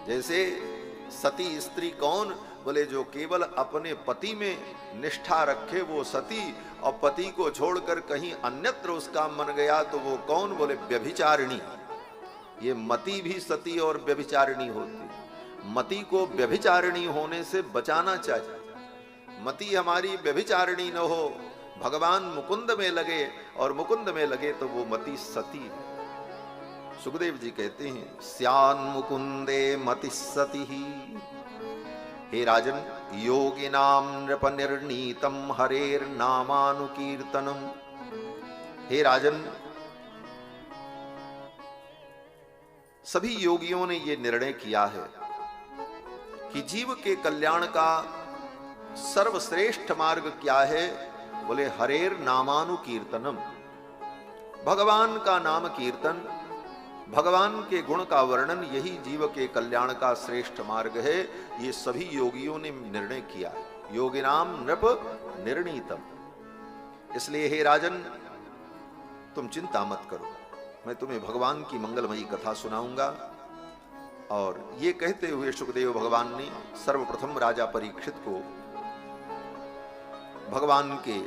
जैसे सती स्त्री कौन? बोले जो केवल अपने पति में निष्ठा रखे वो सती, और पति को छोड़कर कहीं अन्यत्र उसका मन गया तो वो कौन? बोले व्यभिचारिणी। ये मति भी सती और व्यभिचारिणी होती। मति को व्यभिचारिणी होने से बचाना चाहिए। मति हमारी व्यभिचारिणी न हो, भगवान मुकुंद में लगे, और मुकुंद में लगे तो वो मति सती है। सुखदेव जी कहते हैं स्यान मुकुंदे मति सती ही। हे राजन, योगिनाम नृप निर्णीतम हरेर नामानुकीर्तनम। हे राजन, सभी योगियों ने ये निर्णय किया है कि जीव के कल्याण का सर्वश्रेष्ठ मार्ग क्या है? बोले हरेर नामानुकीर्तनम, भगवान का नाम कीर्तन, भगवान के गुण का वर्णन, यही जीव के कल्याण का श्रेष्ठ मार्ग है। ये सभी योगियों ने निर्णय किया है। योगिनाम नृप निर्णीतम। इसलिए हे राजन, तुम चिंता मत करो, मैं तुम्हें भगवान की मंगलमयी कथा सुनाऊंगा। और ये कहते हुए सुखदेव भगवान ने सर्वप्रथम राजा परीक्षित को भगवान के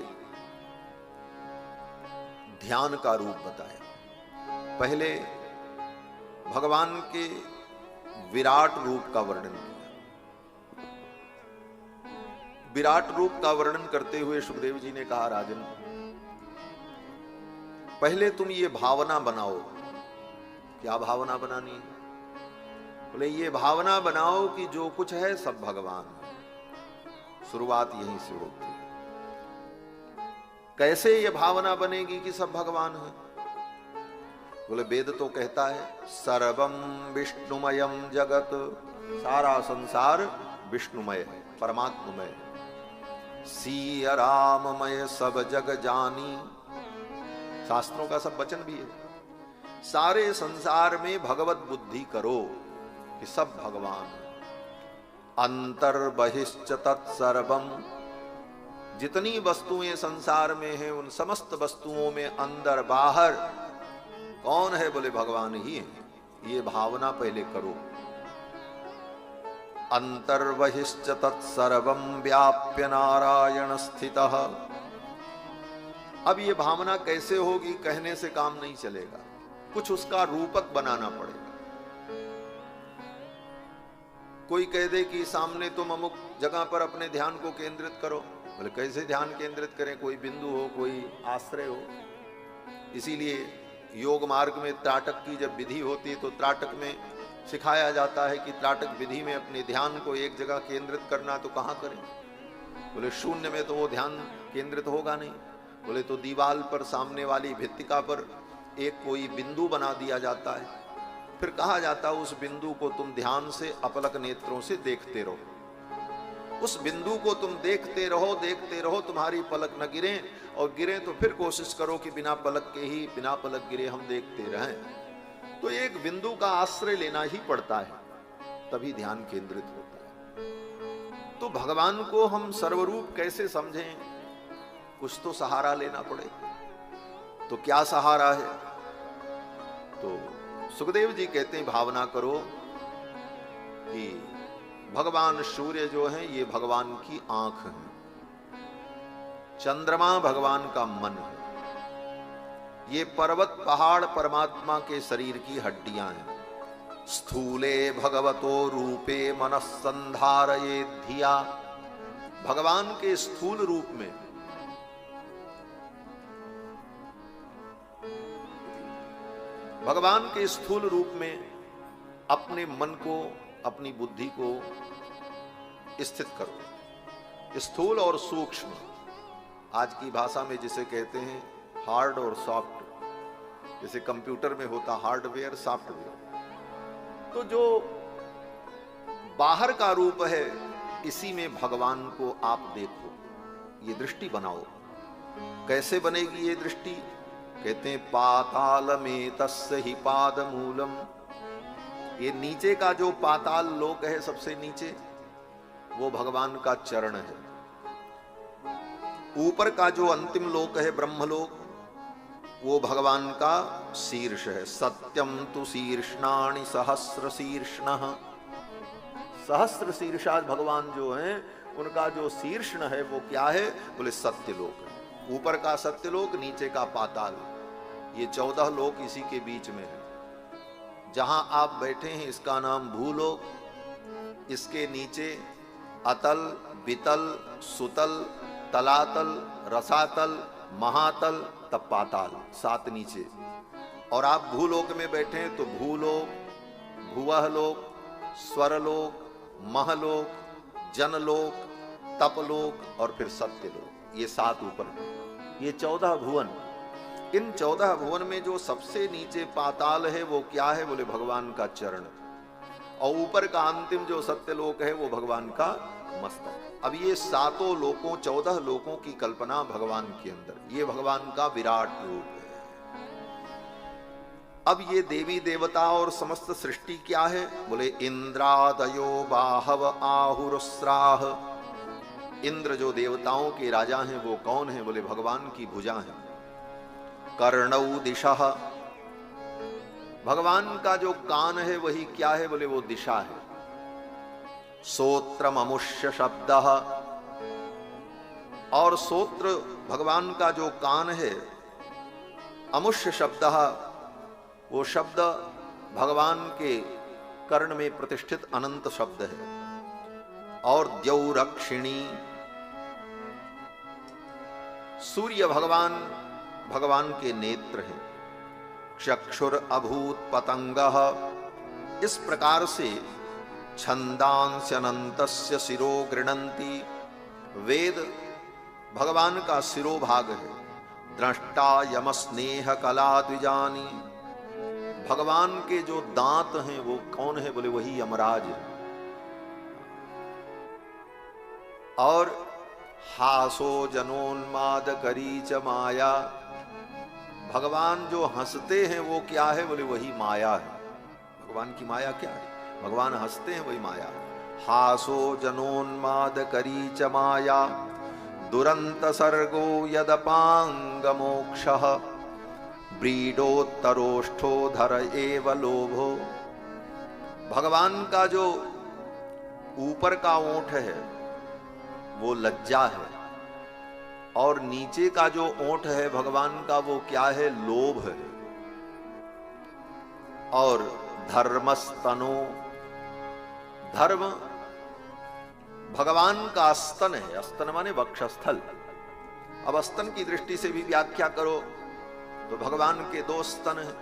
ध्यान का रूप बताया। पहले भगवान के विराट रूप का वर्णन किया। विराट रूप का वर्णन करते हुए सुखदेव जी ने कहा राजन, पहले तुम ये भावना बनाओ। क्या भावना बनानी है? बोले ये भावना बनाओ कि जो कुछ है सब भगवान है। शुरुआत यहीं से होती है। कैसे ये भावना बनेगी कि सब भगवान है? बोले वेद तो कहता है सर्वम विष्णुमयम जगत, सारा संसार विष्णुमय है, परमात्ममय है। सिया राममय सब जग जानी, शास्त्रों का सब वचन भी है। सारे संसार में भगवत बुद्धि करो कि सब भगवान है। अंतर बहिश्च तत्सर्वम, जितनी वस्तुएं संसार में हैं उन समस्त वस्तुओं में अंदर बाहर कौन है? बोले भगवान ही है। ये भावना पहले करो। अंतर बहिश्च तत्सर्वम व्याप्य नारायण स्थितः। अब ये भावना कैसे होगी? कहने से काम नहीं चलेगा, कुछ उसका रूपक बनाना पड़ेगा। कोई कह दे कि सामने तुम अमुक जगह पर अपने ध्यान को केंद्रित करो। बोले कैसे ध्यान केंद्रित करें? कोई बिंदु हो, कोई आश्रय हो। इसीलिए योग मार्ग में त्राटक की जब विधि होती है तो त्राटक में सिखाया जाता है कि त्राटक विधि में अपने ध्यान को एक जगह केंद्रित करना। तो कहाँ करें? बोले शून्य में तो वो ध्यान केंद्रित होगा नहीं। बोले तो दीवाल पर, सामने वाली भित्तिका पर एक कोई बिंदु बना दिया जाता है, फिर कहा जाता है उस बिंदु को तुम ध्यान से अपलक नेत्रों से देखते रहो। उस बिंदु को तुम देखते रहो, तुम्हारी पलक न गिरे, और गिरे तो फिर कोशिश करो कि बिना पलक के ही, बिना पलक गिरे हम देखते रहें। तो एक बिंदु का आश्रय लेना ही पड़ता है, तभी ध्यान केंद्रित होता है। तो भगवान को हम सर्वरूप कैसे समझें? कुछ तो सहारा लेना पड़े। तो क्या सहारा है? तो सुखदेव जी कहते हैं भावना करो कि भगवान सूर्य जो है ये भगवान की आंख है, चंद्रमा भगवान का मन है, ये पर्वत पहाड़ परमात्मा के शरीर की हड्डियां हैं। स्थूले भगवतो रूपे मनस्संधारये धिया, भगवान के स्थूल रूप में, भगवान के स्थूल रूप में अपने मन को, अपनी बुद्धि को स्थित करो। स्थूल और सूक्ष्म, आज की भाषा में जिसे कहते हैं हार्ड और सॉफ्ट, जैसे कंप्यूटर में होता हार्डवेयर सॉफ्टवेयर। तो जो बाहर का रूप है इसी में भगवान को आप देखो, ये दृष्टि बनाओ। कैसे बनेगी ये दृष्टि? कहते हैं पाताल में तस्य ही पाद मूलम, ये नीचे का जो पाताल लोक है सबसे नीचे, वो भगवान का चरण है। ऊपर का जो अंतिम लोक है ब्रह्मलोक, वो भगवान का शीर्ष है। सत्यम तु शीर्षणानि सहस्र शीर्षणः, सहस्त्र शीर्षा भगवान जो हैं उनका जो शीर्षण है वो क्या है? बोले सत्यलोक है। ऊपर का सत्यलोक, नीचे का पाताल, ये 14 लोक इसी के बीच में है। जहां आप बैठे हैं इसका नाम भूलोक, इसके नीचे अतल, बितल, सुतल, तलातल, रसातल, महातल, तब पाताल, 7 नीचे। और आप भूलोक में बैठे हैं तो भूलोक, भुवहलोक, स्वरलोक, महलोक, जनलोक, तपलोक और फिर सत्यलोक, ये 7 ऊपर, ये 14 भुवन। इन 14 भुवन में जो सबसे नीचे पाताल है वो क्या है? बोले भगवान का चरण। और ऊपर का अंतिम जो सत्यलोक है वो भगवान का मस्तक। अब ये 7 लोकों, 14 लोकों की कल्पना भगवान के अंदर, ये भगवान का विराट रूप है। अब ये देवी देवता और समस्त सृष्टि क्या है? बोले इंद्रादयो बाहव आहुरुस्राह। इंद्र जो देवताओं के राजा हैं वो कौन है? बोले भगवान की भुजा है। कर्णौ दिशः, भगवान का जो कान है वही क्या है? बोले वो दिशा है। सोत्रम अमुष्य शब्द, और सोत्र भगवान का जो कान है, अमुष्य शब्द, वो शब्द भगवान के कर्ण में प्रतिष्ठित अनंत शब्द है। और द्यौरक्षिणी, सूर्य भगवान, भगवान के नेत्र हैं। चक्षुर अभूत पतंगः, इस प्रकार से छंदांस्यनन्तस्य शिरो गृणन्ति, वेद भगवान का शिरोभाग है। दृष्टा यम स्नेह कला द्विजानी, भगवान के जो दांत हैं वो कौन है? बोले वही यमराज है। और हासो जनोन्माद करी च माया, भगवान जो हंसते हैं वो क्या है? बोले वही माया है। भगवान की माया क्या है? भगवान हंसते हैं वही माया। हासो जनोन्माद करी च माया, दुरंत सर्गो यदपांग मोक्षः, ब्रीडोत्तरोष्ठो धर एव लोभो। भगवान का जो ऊपर का ओंठ है वो लज्जा है, और नीचे का जो ओंठ है भगवान का वो क्या है? लोभ है। और धर्मस्तनो, धर्म भगवान का स्तन है। स्तन माने वक्षस्थल। अब स्तन की दृष्टि से भी व्याख्या करो तो भगवान के 2 स्तन हैं।